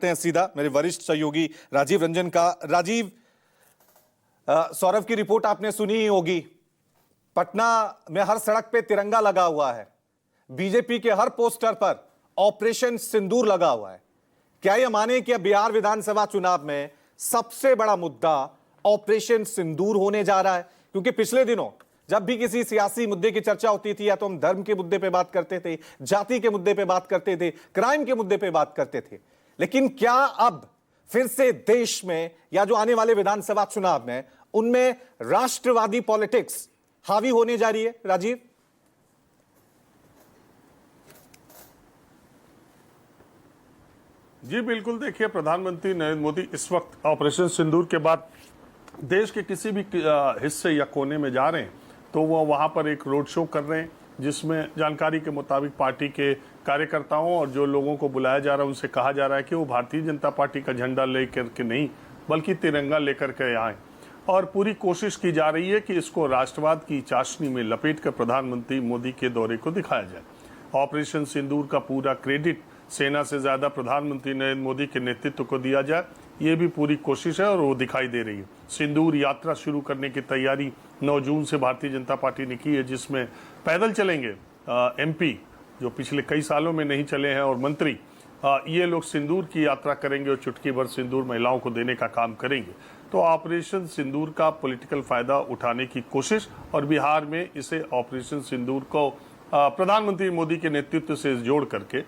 हैं सीधा मेरे वरिष्ठ सहयोगी राजीव रंजन का। राजीव, सौरभ की रिपोर्ट आपने सुनी ही होगी। पटना में हर सड़क पे तिरंगा लगा हुआ है, बीजेपी के हर पोस्टर पर ऑपरेशन सिंदूर लगा हुआ है। क्या यह माने कि अब बिहार विधानसभा चुनाव में सबसे बड़ा मुद्दा ऑपरेशन सिंदूर होने जा रहा है? क्योंकि पिछले दिनों जब भी किसी सियासी मुद्दे की चर्चा होती थी, या तो हम धर्म के मुद्दे पे बात करते थे, जाति के मुद्दे पे बात करते थे, क्राइम के मुद्दे पे बात करते थे, लेकिन क्या अब फिर से देश में या जो आने वाले विधानसभा चुनाव में उनमें राष्ट्रवादी पॉलिटिक्स हावी होने जा रही है? राजीव जी बिल्कुल। देखिए, प्रधानमंत्री नरेंद्र मोदी इस वक्त ऑपरेशन सिंदूर के बाद देश के किसी भी हिस्से या कोने में जा रहे हैं तो वो वहां पर एक रोड शो कर रहे हैं, जिसमें जानकारी के मुताबिक पार्टी के कार्यकर्ताओं और जो लोगों को बुलाया जा रहा है उनसे कहा जा रहा है कि वो भारतीय जनता पार्टी का झंडा लेकर के नहीं बल्कि तिरंगा लेकर के आए, और पूरी कोशिश की जा रही है कि इसको राष्ट्रवाद की चाशनी में लपेटकर प्रधानमंत्री मोदी के दौरे को दिखाया जाए। ऑपरेशन सिंदूर का पूरा क्रेडिट सेना से ज्यादा प्रधानमंत्री नरेंद्र मोदी के नेतृत्व को दिया जाए, ये भी पूरी कोशिश है और वो दिखाई दे रही है। सिंदूर यात्रा शुरू करने की तैयारी 9 जून से भारतीय जनता पार्टी ने की है, जिसमें पैदल चलेंगे एमपी जो पिछले कई सालों में नहीं चले हैं, और मंत्री ये लोग सिंदूर की यात्रा करेंगे और चुटकी भर सिंदूर महिलाओं को देने का काम करेंगे। तो ऑपरेशन सिंदूर का पॉलिटिकल फायदा उठाने की कोशिश, और बिहार में इसे ऑपरेशन सिंदूर को प्रधानमंत्री मोदी के नेतृत्व से जोड़ करके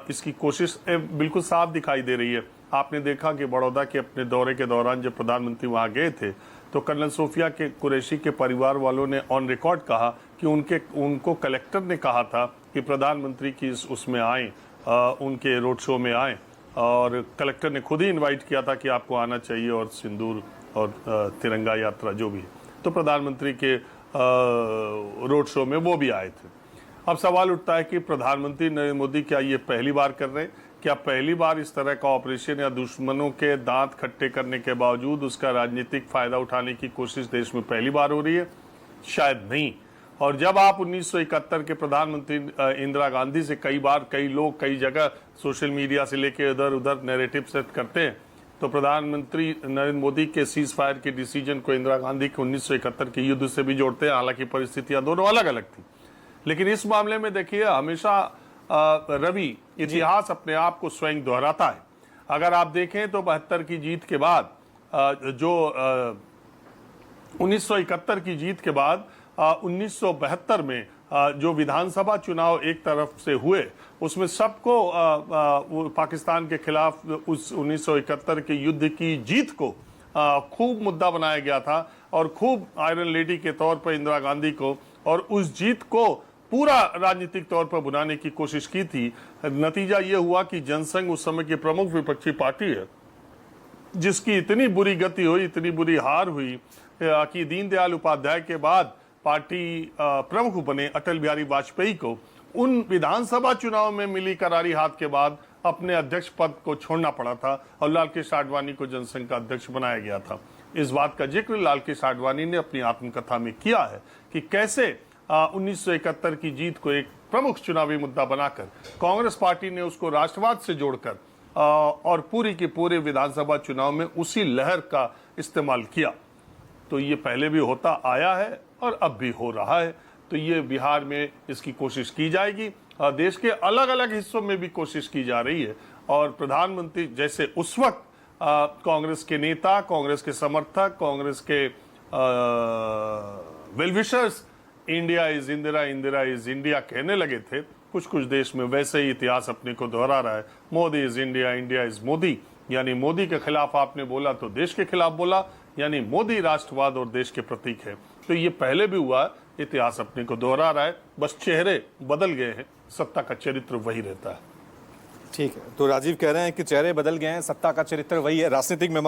इसकी कोशिश बिल्कुल साफ दिखाई दे रही है। आपने देखा कि बड़ौदा के अपने दौरे के दौरान जब प्रधानमंत्री वहां गए थे तो कर्नल सोफिया के कुरैशी के परिवार वालों ने ऑन रिकॉर्ड कहा कि उनको कलेक्टर ने कहा था कि प्रधानमंत्री की उसमें आए, उनके रोड शो में आए, और कलेक्टर ने खुद ही इनवाइट किया था कि आपको आना चाहिए, और सिंदूर और तिरंगा यात्रा जो भी है, तो प्रधानमंत्री के रोड शो में वो भी आए थे। अब सवाल उठता है कि प्रधानमंत्री नरेंद्र मोदी क्या ये पहली बार कर रहे हैं? क्या पहली बार इस तरह का ऑपरेशन या दुश्मनों के दांत खट्टे करने के बावजूद उसका राजनीतिक फायदा उठाने की कोशिश देश में पहली बार हो रही है? शायद नहीं। और जब आप 1971 के प्रधानमंत्री इंदिरा गांधी से कई लोग कई जगह सोशल मीडिया से लेके इधर उधर नैरेटिव सेट करते हैं, तो प्रधानमंत्री नरेंद्र मोदी के सीज फायर के डिसीजन को इंदिरा गांधी के 1971 के युद्ध से भी जोड़ते हैं। हालांकि परिस्थितियां दोनों अलग अलग थी, लेकिन इस मामले में देखिए हमेशा रवि इतिहास अपने आप को स्वयं दोहराता है। अगर आप देखें तो 72 की जीत के बाद जो 1971 की जीत के बाद 1972 में जो विधानसभा चुनाव एक तरफ से हुए, उसमें सबको पाकिस्तान के खिलाफ उस 1971 के युद्ध की जीत को खूब मुद्दा बनाया गया था, और खूब आयरन लेडी के तौर पर इंदिरा गांधी को और उस जीत को पूरा राजनीतिक तौर पर बुलाने की कोशिश की थी। नतीजा ये हुआ कि जनसंघ उस समय की प्रमुख विपक्षी पार्टी है, जिसकी इतनी बुरी गति हुई, इतनी बुरी हार हुई कि दीनदयाल उपाध्याय के बाद पार्टी प्रमुख बने अटल बिहारी वाजपेयी को उन विधानसभा चुनाव में मिली करारी हाथ के बाद अपने अध्यक्ष पद को छोड़ना पड़ा था, और लाल कृष्ण आडवाणी को जनसंघ का अध्यक्ष बनाया गया था। इस बात का जिक्र लाल कृष्ण आडवाणी ने अपनी आत्मकथा में किया है कि कैसे 1971 की जीत को एक प्रमुख चुनावी मुद्दा बनाकर कांग्रेस पार्टी ने उसको राष्ट्रवाद से जोड़कर और पूरी की पूरे विधानसभा चुनाव में उसी लहर का इस्तेमाल किया। तो ये पहले भी होता आया है और अब भी हो रहा है। तो ये बिहार में इसकी कोशिश की जाएगी, देश के अलग अलग हिस्सों में भी कोशिश की जा रही है। और प्रधानमंत्री जैसे उस वक्त कांग्रेस के नेता, कांग्रेस के समर्थक, कांग्रेस के well-wishers India is Indira, Indira is India कहने लगे थे कुछ कुछ देश में, वैसे ही इतिहास अपने को दोहरा रहा है। Modi is India, India is Modi, यानी मोदी के खिलाफ आपने बोला तो देश के खिलाफ बोला, यानी मोदी राष्ट्रवाद और देश के प्रतीक है। तो ये पहले भी हुआ, इतिहास अपने को दोहरा रहा है, बस चेहरे बदल गए हैं, सत्ता का चरित्र वही रहता है। ठीक है, तो राजीव कह रहे हैं कि चेहरे बदल गए हैं, सत्ता का चरित्र वही है। राजनीतिक मेहमान